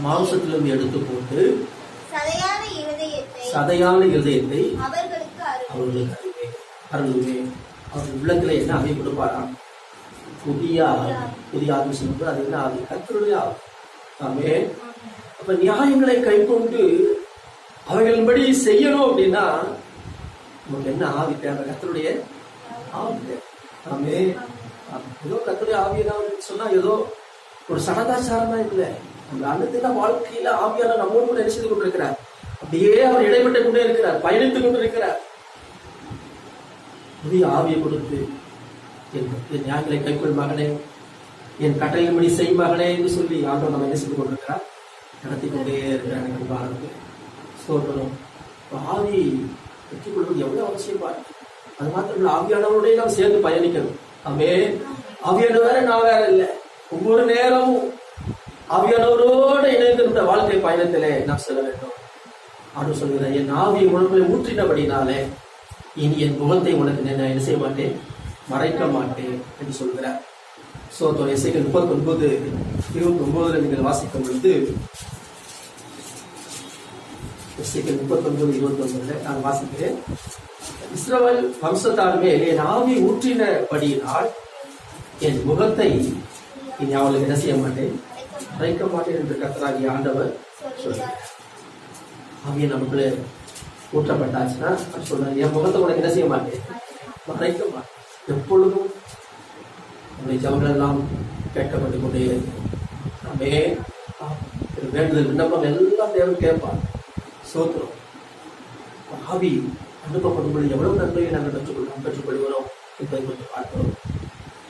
மாம்சத்திலிருந்து எடுத்து போட்டு சதையான இருதயத்தை அவர்களுக்கு அருளுவேன். அவர்கள் உள்ளத்துல என்ன அவை கொடுப்பாராம்? புதிய ஆவி சொல்லும்போது அது என்ன ஆவி? கர்த்தருடைய ஆவி. ஆமென். அப்ப நியாயங்களை கை கொண்டு அவைகளின்படி செய்யணும் அப்படின்னா நமக்கு என்ன ஆவி தேவை? கர்த்தருடைய ஆவி தேவை. ஆமென். ஏதோ கர்த்தருடைய ஆவி சொன்னா ஏதோ ஒரு சடதாச்சாரமா இல்லை. நம்ம அன்னத்தின வாழ்க்கையில ஆவியாளர் நம்மோடு கூட நினைச்சு கொண்டிருக்கிறார். அப்படியே அவர் இடைப்பட்டு கொண்டே இருக்கிறார், பயணித்துக் கொண்டிருக்கிறார். புதிய ஆவியை கொடுத்து என் நியாயங்களை கைக்கொள் மகனே, என் கட்டளையின்படி செய் மகனே என்று சொல்லி ஆண்டவர் நம்ம என்ன செய்து கொண்டிருக்கிறார்? நடத்தி கொண்டே இருக்கிறார். ஸ்தோத்திரம். ஆவி வெற்றி கொள்வது எவ்வளவு அவசியமா இருக்கு. அது மாத்திரம் ஆவியானவருடைய நாம் சேர்ந்து பயணிக்கணும். ஆமென். ஆவியானவர் வேற நான் வேற இல்லை. ஒவ்வொரு நேரமும் ஆவியானவரோடு இணைந்து இந்த வாழ்க்கை பயணத்திலே நாம் செல்ல வேண்டும். ஆண்டு சொல்கிறேன், என் ஆவியை உனக்குள்ளே ஊற்றினபடினாலே இனி என் முகத்தை உனக்கு நான் என்ன செய்ய மாட்டேன், மறைக்க மாட்டேன் என்று சொல்கிறார். எசேக்கியேல் 39:29 நீங்கள் வாசிக்கும் பொழுது, எசேக்கியேல் 39:29 நான் வாசிக்கிறேன். இஸ்ரவேல் வம்சத்தார் மேல் என் ஆவி ஊற்றினபடியினால் என் முகத்தை இனி அவளுக்கு என்ன செய்ய மாட்டேன், மறைக்க மாட்டேன் என்று கர்த்தராகிய ஆண்டவர் சொல்கிறார். ஆவியை நமக்குள்ளே ஊற்றப்பட்டாச்சுன்னா சொல்றாரு, என் முகத்தை உனக்கு என்ன செய்ய மாட்டேன், மறைக்க மாட்டேன். எப்பொழுதும் நம்முடைய ஜெபங்கள் எல்லாம் கேட்கப்பட்டு கொண்டே நாமே வேண்டுதல் விண்ணப்பம் எல்லாம் தேவன் கேட்பார். சோத்திரம். ஆவி அனுப்பப்படும் பொழுது எவ்வளவு நன்மையை நாங்கள் பெற்றுக்கொள்கிறோம் என்பதை கொஞ்சம் பார்க்கிறோம்.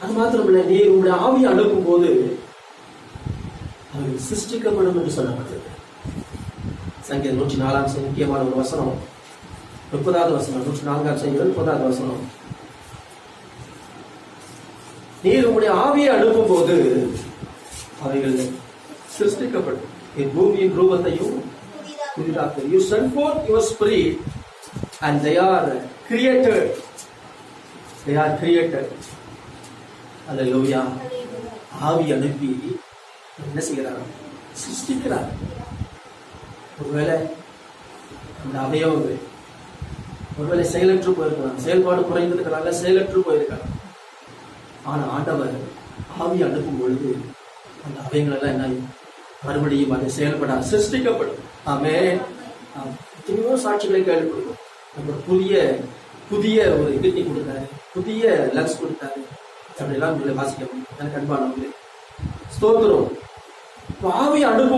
அது மாத்திரம் இல்லை, நீ உங்களுடைய ஆவியை அனுப்பும் போது அவை சிருஷ்டிக்கப்படும் என்று சொல்லப்பட்டது. சங்கீதம் 104 முக்கியமான ஒரு வசனம், 30வது வசனம். 104 சங்கீதம் 30வது வசனம். நீர் உங்களுடைய ஆவியை அனுப்பும் போது அவைகள் சிருஷ்டிக்கப்படும். பூமியின் ரூபத்தையும் புதிதாக்கும். You send forth your spirit and they are created. They are created. Hallelujah. ஆவி அனுப்பி என்ன செய்கிறார்? சிருஷ்டிக்கிறார். ஒருவேளை அந்த அவயவங்கள் ஒருவேளை செயலற்று போயிருக்கலாம், செயல்பாடு குறைந்திருக்கிறாங்க, செயலற்று போயிருக்கலாம். ஆனா ஆண்டவர் ஆவி அனுப்பும் பொழுது அந்த அவயங்கள் எல்லாம் என்ன மறுபடியும் அதை செயல்பட சிருஷ்டிக்கப்படும். ஆமென். எத்தனையோ சாட்சிகளை கேள்விப்படுவோம். நம்ம புதிய ஒரு கிட்னி கொடுத்தாரு, புதிய லங்ஸ் கொடுத்தாரு, அப்படிலாம் வாசிக்க முடியும். எனக்கு அன்பானவர்களே, ஸ்தோத்திரம். ஆவி அனுப்பும்